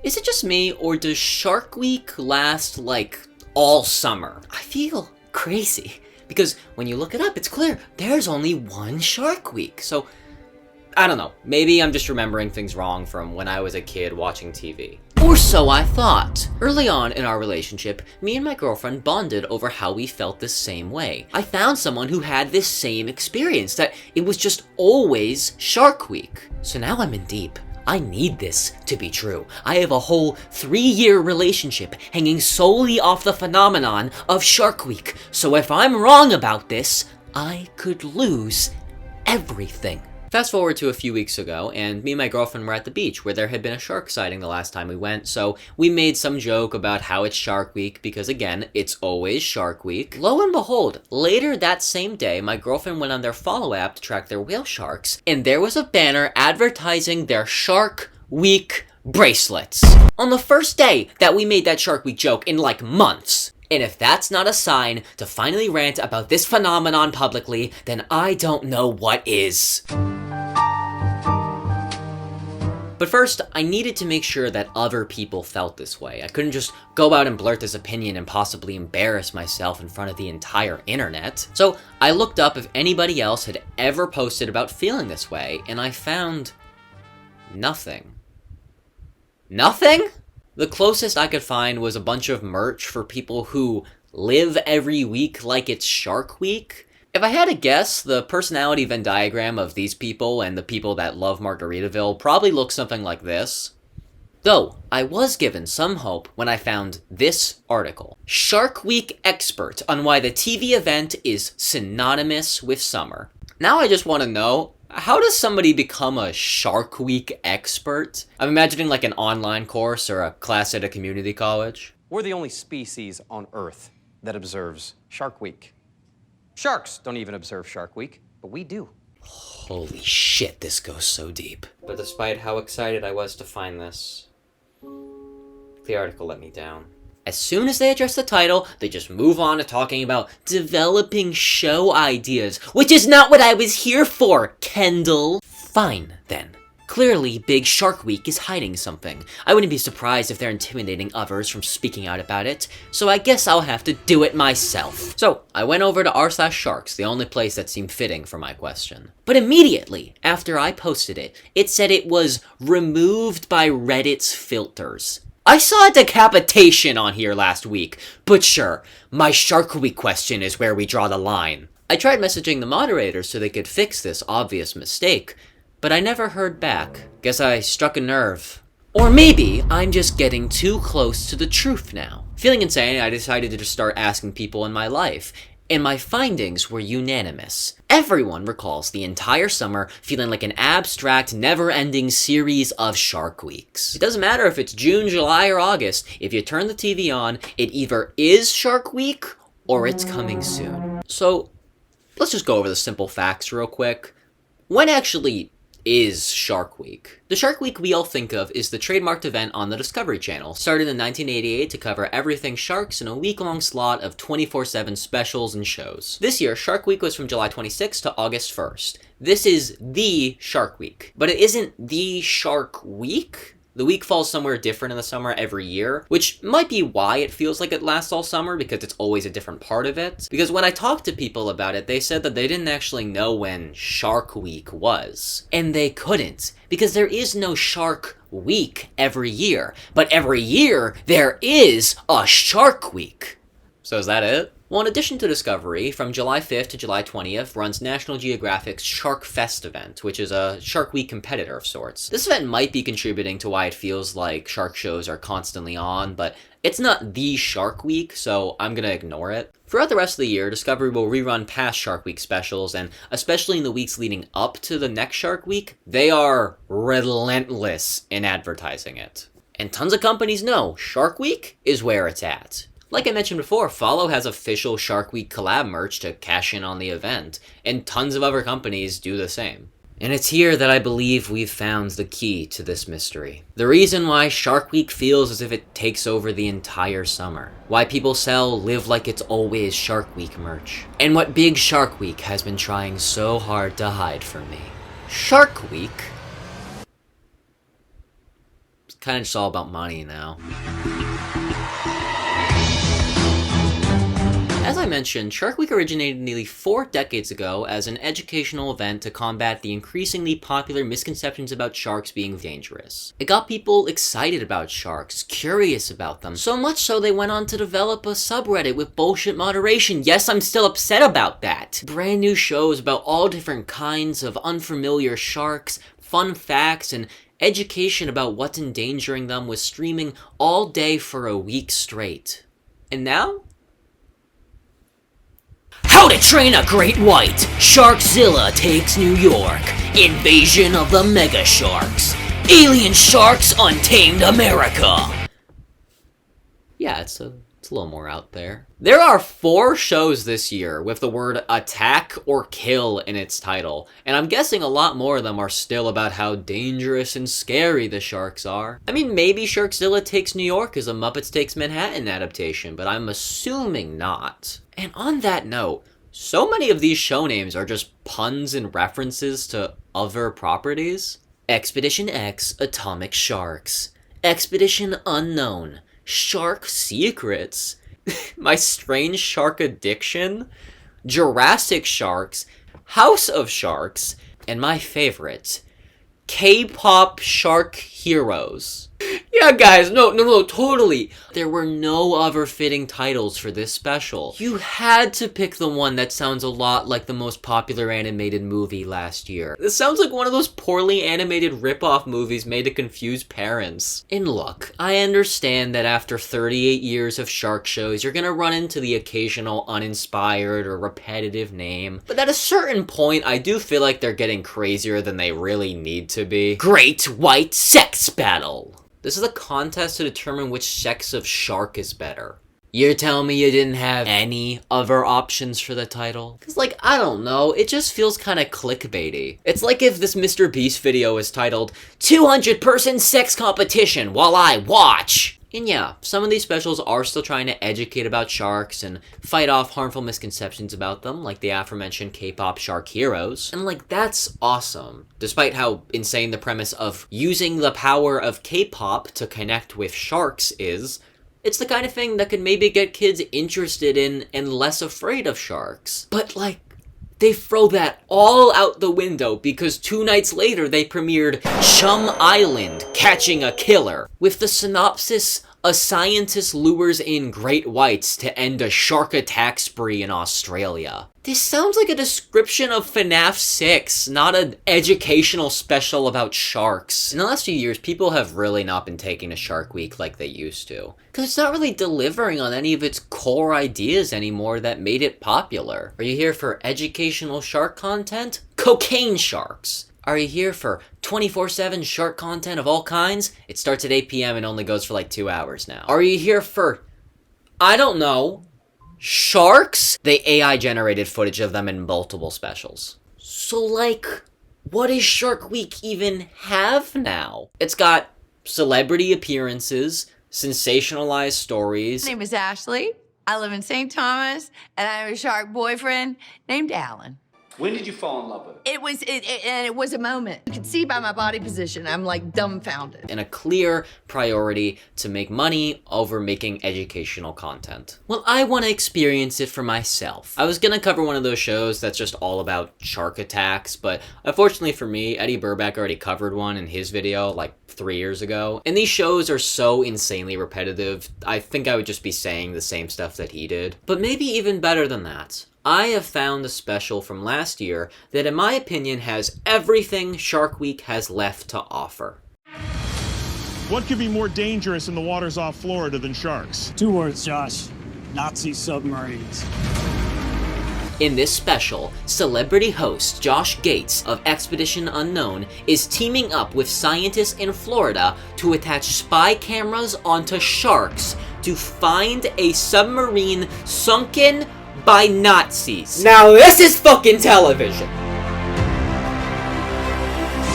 Is it just me, or does Shark Week last, like, all summer? I feel crazy, because when you look it up, it's clear there's only one Shark Week. So, I don't know, maybe I'm just remembering things wrong from when I was a kid watching TV. Or so I thought. Early on in our relationship, me and my girlfriend bonded over how we felt the same way. I found someone who had this same experience, that it was just always Shark Week. So now I'm in deep. I need this to be true. I have a whole 3-year relationship hanging solely off the phenomenon of Shark Week. So if I'm wrong about this, I could lose everything. Fast forward to a few weeks ago, and me and my girlfriend were at the beach where there had been a shark sighting the last time we went, so we made some joke about how it's Shark Week because, again, it's always Shark Week. Lo and behold, later that same day, my girlfriend went on their follow app to track their whale sharks, and there was a banner advertising their Shark Week bracelets. On the first day that we made that Shark Week joke in like months. And if that's not a sign to finally rant about this phenomenon publicly, then I don't know what is. But first, I needed to make sure that other people felt this way. I couldn't just go out and blurt this opinion and possibly embarrass myself in front of the entire internet. So I looked up if anybody else had ever posted about feeling this way, and I found nothing. Nothing? The closest I could find was a bunch of merch for people who live every week like it's Shark Week. If I had to guess, the personality Venn diagram of these people and the people that love Margaritaville probably looks something like this. Though, I was given some hope when I found this article. Shark Week expert on why the TV event is synonymous with summer. Now I just want to know, how does somebody become a Shark Week expert? I'm imagining like an online course or a class at a community college. We're the only species on Earth that observes Shark Week. Sharks don't even observe Shark Week, but we do. Holy shit, this goes so deep. But despite how excited I was to find this, the article let me down. As soon as they address the title, they just move on to talking about developing show ideas, which is not what I was here for, Kendall. Fine, then. Clearly, Big Shark Week is hiding something. I wouldn't be surprised if they're intimidating others from speaking out about it, so I guess I'll have to do it myself. So, I went over to r/sharks, the only place that seemed fitting for my question. But immediately, after I posted it, it said it was removed by Reddit's filters. I saw a decapitation on here last week, but sure, my Shark Week question is where we draw the line. I tried messaging the moderators so they could fix this obvious mistake, but I never heard back. Guess I struck a nerve. Or maybe I'm just getting too close to the truth now. Feeling insane, I decided to just start asking people in my life, and my findings were unanimous. Everyone recalls the entire summer feeling like an abstract, never-ending series of Shark Weeks. It doesn't matter if it's June, July, or August. If you turn the TV on, it either is Shark Week or it's coming soon. So, let's just go over the simple facts real quick. When actually is Shark Week? The Shark Week we all think of is the trademarked event on the Discovery Channel, started in 1988 to cover everything sharks in a week-long slot of 24/7 specials and shows. This year, Shark Week was from July 26th to August 1st. This is the Shark Week, but it isn't the Shark Week. The week falls somewhere different in the summer every year, which might be why it feels like it lasts all summer, because it's always a different part of it. Because when I talked to people about it, they said that they didn't actually know when Shark Week was. And they couldn't, because there is no Shark Week every year. But every year, there is a Shark Week. So is that it? Well, in addition to Discovery, from July 5th to July 20th runs National Geographic's Shark Fest event, which is a Shark Week competitor of sorts. This event might be contributing to why it feels like shark shows are constantly on, but it's not the Shark Week, so I'm gonna ignore it. Throughout the rest of the year, Discovery will rerun past Shark Week specials, and especially in the weeks leading up to the next Shark Week, they are relentless in advertising it. And tons of companies know Shark Week is where it's at. Like I mentioned before, Follow has official Shark Week collab merch to cash in on the event, and tons of other companies do the same. And it's here that I believe we've found the key to this mystery. The reason why Shark Week feels as if it takes over the entire summer. Why people sell Live Like It's Always Shark Week merch. And what Big Shark Week has been trying so hard to hide from me. Shark Week kind of just all about money now. As I mentioned, Shark Week originated nearly 4 decades ago as an educational event to combat the increasingly popular misconceptions about sharks being dangerous. It got people excited about sharks, curious about them, so much so they went on to develop a subreddit with bullshit moderation. Yes, I'm still upset about that. Brand new shows about all different kinds of unfamiliar sharks, fun facts, and education about what's endangering them was streaming all day for a week straight. And now? How to Train a Great White! Sharkzilla takes New York! Invasion of the Mega Sharks! Alien Sharks Untamed America! Yeah, it's a little more out there. There are 4 shows this year with the word attack or kill in its title, and I'm guessing a lot more of them are still about how dangerous and scary the sharks are. I mean, maybe Sharkzilla Takes New York is a Muppets Takes Manhattan adaptation, but I'm assuming not. And on that note, so many of these show names are just puns and references to other properties. Expedition X, Atomic Sharks. Expedition Unknown, Shark Secrets. My Strange Shark Addiction. Jurassic Sharks, House of Sharks, and my favorite, K-pop Shark Heroes. Yeah, guys, no, totally. There were no other fitting titles for this special. You had to pick the one that sounds a lot like the most popular animated movie last year. This sounds like one of those poorly animated rip-off movies made to confuse parents. And look, I understand that after 38 years of shark shows, you're gonna run into the occasional uninspired or repetitive name. But at a certain point, I do feel like they're getting crazier than they really need to be. Great White Sex Battle! This is a contest to determine which sex of shark is better. You're telling me you didn't have any other options for the title? Cause like, I don't know, it just feels kinda clickbaity. It's like if this Mr. Beast video is titled, 200-person sex competition while I watch! And yeah, some of these specials are still trying to educate about sharks and fight off harmful misconceptions about them, like the aforementioned K-pop Shark Heroes. And like, that's awesome. Despite how insane the premise of using the power of K-pop to connect with sharks is, it's the kind of thing that could maybe get kids interested in and less afraid of sharks. But like, they throw that all out the window because 2 nights later they premiered Chum Island, Catching a Killer, with the synopsis, a scientist lures in great whites to end a shark attack spree in Australia. This sounds like a description of FNAF 6, not an educational special about sharks. In the last few years, people have really not been taking to Shark Week like they used to. Because it's not really delivering on any of its core ideas anymore that made it popular. Are you here for educational shark content? Cocaine sharks! Are you here for 24/7 shark content of all kinds? It starts at 8 p.m. and only goes for like 2 hours now. Are you here for, I don't know, sharks? They AI-generated footage of them in multiple specials. So like, what does Shark Week even have now? It's got celebrity appearances, sensationalized stories. My name is Ashley. I live in St. Thomas, and I have a shark boyfriend named Alan. When did you fall in love with it? It was a moment. You can see by my body position, I'm like dumbfounded. And a clear priority to make money over making educational content. Well, I want to experience it for myself. I was gonna cover one of those shows that's just all about shark attacks, but unfortunately for me, Eddie Burback already covered one in his video like 3 years ago. And these shows are so insanely repetitive, I think I would just be saying the same stuff that he did. But maybe even better than that. I have found a special from last year that in my opinion has everything Shark Week has left to offer. What could be more dangerous in the waters off Florida than sharks? 2 words, Josh. Nazi submarines. In this special, celebrity host Josh Gates of Expedition Unknown is teaming up with scientists in Florida to attach spy cameras onto sharks to find a submarine sunken by Nazis. Now this is fucking television!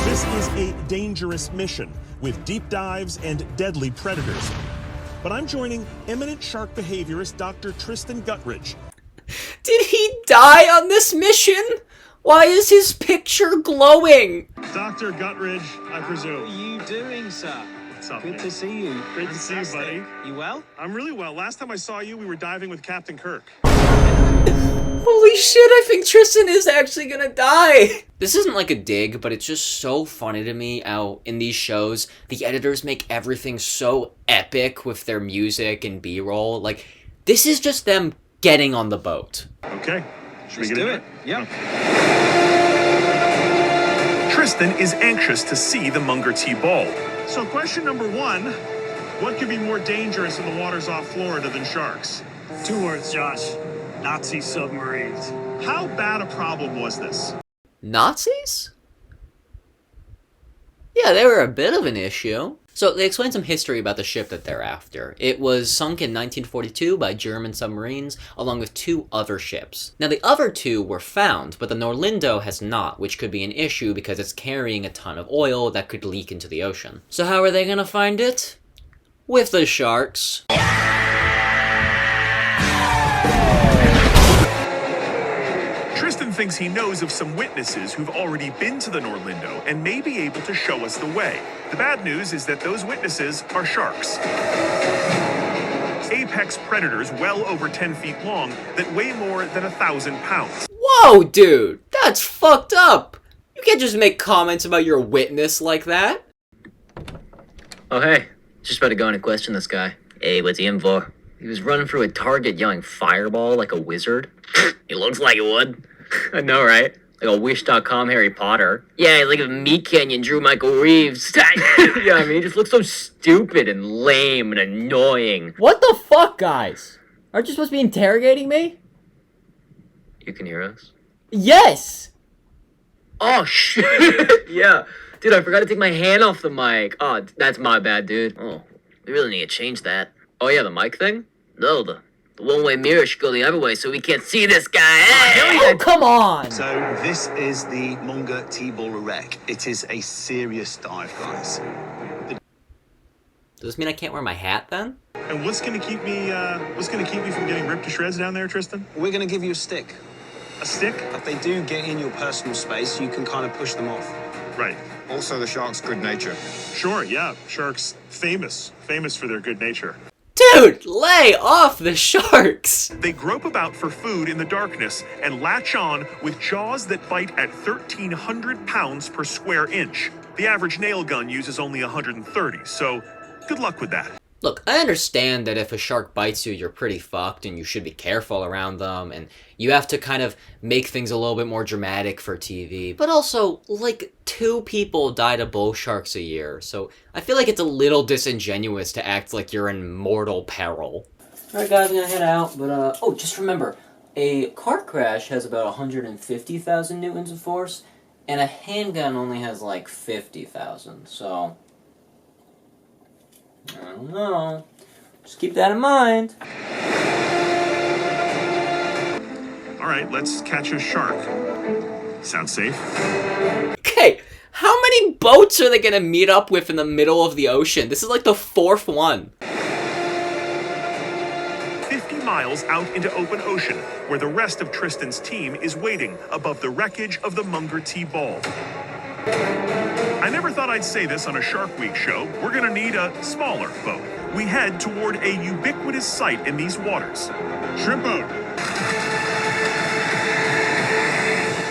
This is a dangerous mission with deep dives and deadly predators. But I'm joining eminent shark behaviorist Dr. Tristan Guttridge. Did he die on this mission? Why is his picture glowing? Dr. Guttridge, I presume. What are you doing, sir? what's up, Good man? to see you. Great to see you, buddy. You well? I'm really well. Last time I saw you, we were diving with Captain Kirk. Holy shit, I think Tristan is actually gonna die! This isn't like a dig, but it's just so funny to me how in these shows, the editors make everything so epic with their music and B-roll. Like, this is just them getting on the boat. Okay. Should Let's we get do into it. Yeah. Tristan is anxious to see the Munger T ball. So question number one, what could be more dangerous in the waters off Florida than sharks? 2 words, Josh. Nazi submarines. How bad a problem was this? Nazis? Yeah, they were a bit of an issue. So they explain some history about the ship that they're after. It was sunk in 1942 by German submarines, along with 2 other ships. Now the other 2 were found, but the Norlindo has not, which could be an issue because it's carrying a ton of oil that could leak into the ocean. So how are they gonna find it? With the sharks. Tristan thinks he knows of some witnesses who've already been to the Norlindo and may be able to show us the way. The bad news is that those witnesses are sharks. Apex predators well over 10 feet long that weigh more than 1,000 pounds. Whoa, dude! That's fucked up! You can't just make comments about your witness like that. Oh, hey. Just about to go in and question this guy. Hey, what's he in for? He was running through a target yelling fireball like a wizard. He looks like it would. I know, right? Like a Wish.com Harry Potter. Yeah, like a Meat Canyon Drew Michael Reeves. Yeah, I mean, he just looks so stupid and lame and annoying. What the fuck, guys? Aren't you supposed to be interrogating me? You can hear us? Yes! Oh, shit! Yeah. Dude, I forgot to take my hand off the mic. Oh, that's my bad, dude. Oh, we really need to change that. Oh, yeah, the mic thing? No, the one-way mirror should go the other way so we can't see this guy. Hey! Oh, come on! So this is the Munger T-Baller wreck. It is a serious dive, guys. Does this mean I can't wear my hat then? And what's gonna keep me from getting ripped to shreds down there, Tristan? We're going to give you a stick. A stick? If they do get in your personal space, you can kind of push them off. Right. Also, the shark's good nature. Sure, yeah. Sharks, famous for their good nature. Dude, lay off the sharks! They grope about for food in the darkness and latch on with jaws that bite at 1,300 pounds per square inch. The average nail gun uses only 130, so good luck with that. Look, I understand that if a shark bites you, you're pretty fucked and you should be careful around them and you have to kind of make things a little bit more dramatic for TV. But also, like, 2 people die to bull sharks a year, so I feel like it's a little disingenuous to act like you're in mortal peril. Alright guys, I'm gonna head out, but oh, just remember, a car crash has about 150,000 newtons of force, and a handgun only has like 50,000, so I don't know. Just keep that in mind. Alright, let's catch a shark. Sounds safe. Okay, how many boats are they gonna meet up with in the middle of the ocean? This is like the 4th one. 50 miles out into open ocean, where the rest of Tristan's team is waiting above the wreckage of the Munger T-Ball. I never thought I'd say this on a Shark Week show. We're gonna need a smaller boat. We head toward a ubiquitous sight in these waters. Shrimp boat.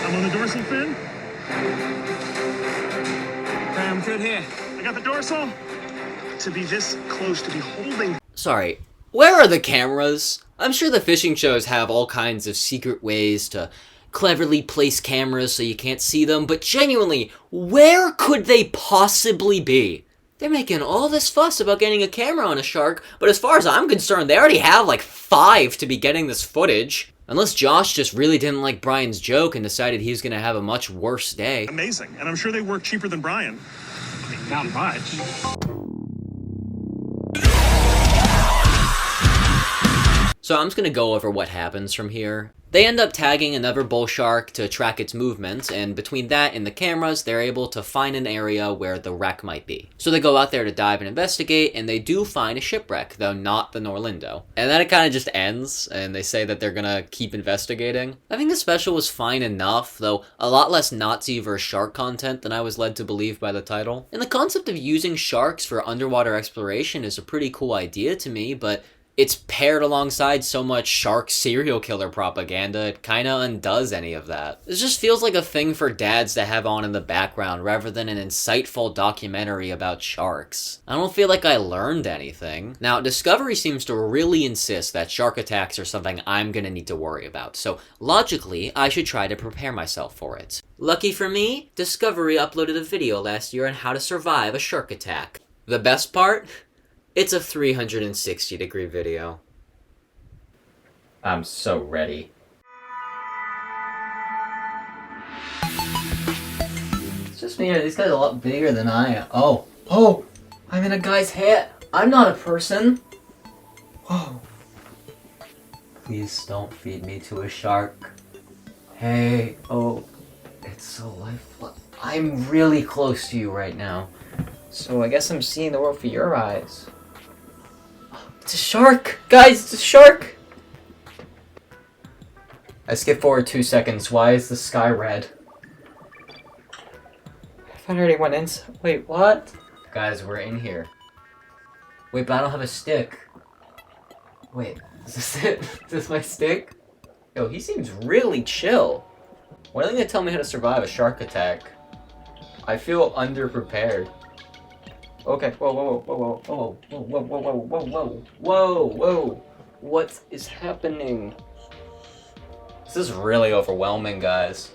I'm on the dorsal fin. I'm good here. I got the dorsal. To be this close to be holding. Sorry, where are the cameras? I'm sure the fishing shows have all kinds of secret ways to cleverly place cameras so you can't see them, but genuinely, where could they possibly be? They're making all this fuss about getting a camera on a shark, but as far as I'm concerned, they already have like 5 to be getting this footage. Unless Josh just really didn't like Brian's joke and decided he was gonna have a much worse day. Amazing, and I'm sure they work cheaper than Brian. I mean, not much. So I'm just gonna go over what happens from here. They end up tagging another bull shark to track its movements, and between that and the cameras, they're able to find an area where the wreck might be. So they go out there to dive and investigate, and they do find a shipwreck, though not the Norlindo. And then it kind of just ends, and they say that they're gonna keep investigating. I think the special was fine enough, though a lot less Nazi versus shark content than I was led to believe by the title. And the concept of using sharks for underwater exploration is a pretty cool idea to me, but it's paired alongside so much shark serial killer propaganda, it kinda undoes any of that. This just feels like a thing for dads to have on in the background rather than an insightful documentary about sharks. I don't feel like I learned anything. Now, Discovery seems to really insist that shark attacks are something I'm gonna need to worry about, so logically, I should try to prepare myself for it. Lucky for me, Discovery uploaded a video last year on how to survive a shark attack. The best part? It's a 360-degree video. I'm so ready. It's just me, these guys are a lot bigger than I am. Oh, I'm in a guy's head. I'm not a person. Oh. Please don't feed me to a shark. Hey, oh, it's so lifeless. I'm really close to you right now. So I guess I'm seeing the world through your eyes. It's a shark! Guys, it's a shark! I skipped forward 2 seconds. Why is the sky red? I thought I already went in. Wait, what? Guys, we're in here. Wait, but I don't have a stick. Wait, is this it? Is this my stick? Yo, he seems really chill. When are they gonna tell me how to survive a shark attack? I feel underprepared. Okay, whoa. What is happening? This is really overwhelming, guys.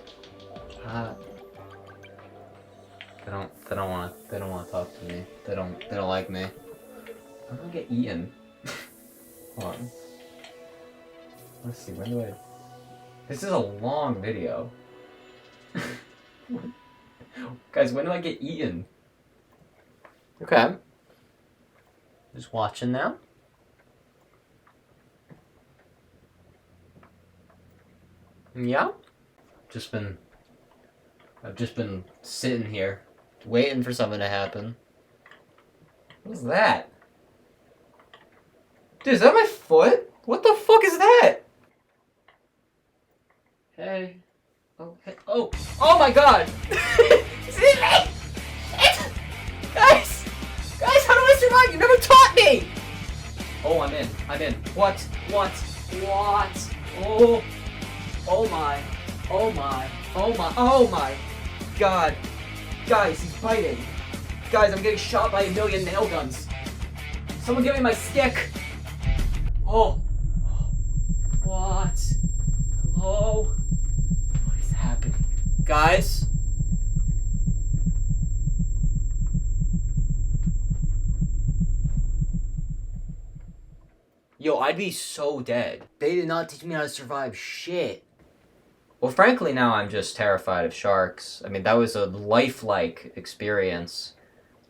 They don't want to talk to me. They don't like me. I'm gonna get eaten. Hold on. Let's see, when do I... This is a long video. Guys, when do I get eaten? Okay. Just watching now. Yeah. I've just been sitting here, waiting for something to happen. What's that? Dude, is that my foot? What the fuck is that? Hey. Oh, hey. Oh my god! Is it me? Guys, how do I survive? You never taught me! Oh, I'm in. What? Oh my god. Guys, he's biting. Guys, I'm getting shot by 1,000,000 nail guns. Someone give me my stick. Oh. What? Hello? What is happening? Guys? Yo, I'd be so dead. They did not teach me how to survive shit. Well, frankly, now I'm just terrified of sharks. I mean, that was a lifelike experience.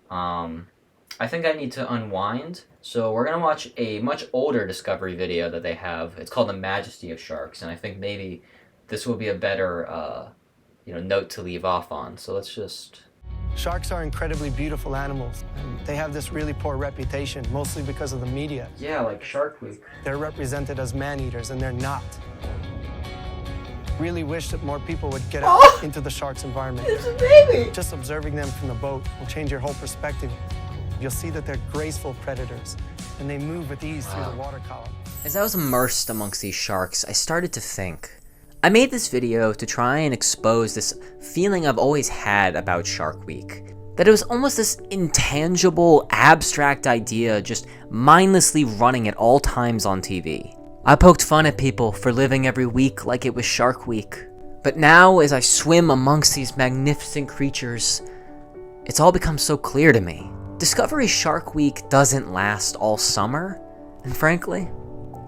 I think I need to unwind. So we're gonna watch a much older Discovery video that they have. It's called The Majesty of Sharks, and I think maybe this will be a better, note to leave off on. So let's just... Sharks are incredibly beautiful animals, and they have this really poor reputation, mostly because of the media. Yeah, like Shark Week. They're represented as man-eaters, and they're not. Really wish that more people would get out into the sharks' environment. It's a baby! Just observing them from the boat will change your whole perspective. You'll see that they're graceful predators, and they move with ease through the water column. As I was immersed amongst these sharks, I started to think. I made this video to try and expose this feeling I've always had about Shark Week. That it was almost this intangible, abstract idea just mindlessly running at all times on TV. I poked fun at people for living every week like it was Shark Week. But now, as I swim amongst these magnificent creatures, it's all become so clear to me. Discovery Shark Week doesn't last all summer, and frankly,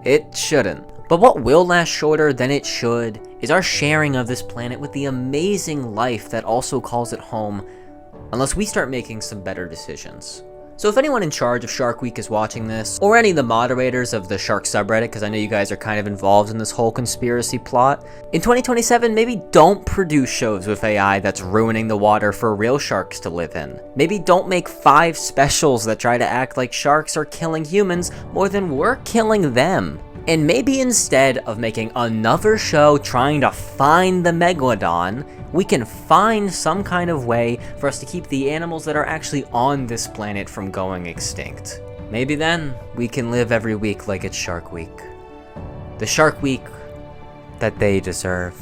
it shouldn't. But what will last shorter than it should is our sharing of this planet with the amazing life that also calls it home, unless we start making some better decisions. So if anyone in charge of Shark Week is watching this, or any of the moderators of the Shark subreddit, because I know you guys are kind of involved in this whole conspiracy plot, in 2027, maybe don't produce shows with AI that's ruining the water for real sharks to live in. Maybe don't make 5 specials that try to act like sharks are killing humans more than we're killing them. And maybe instead of making another show trying to find the Megalodon, we can find some kind of way for us to keep the animals that are actually on this planet from going extinct. Maybe then we can live every week like it's Shark Week. The Shark Week that they deserve.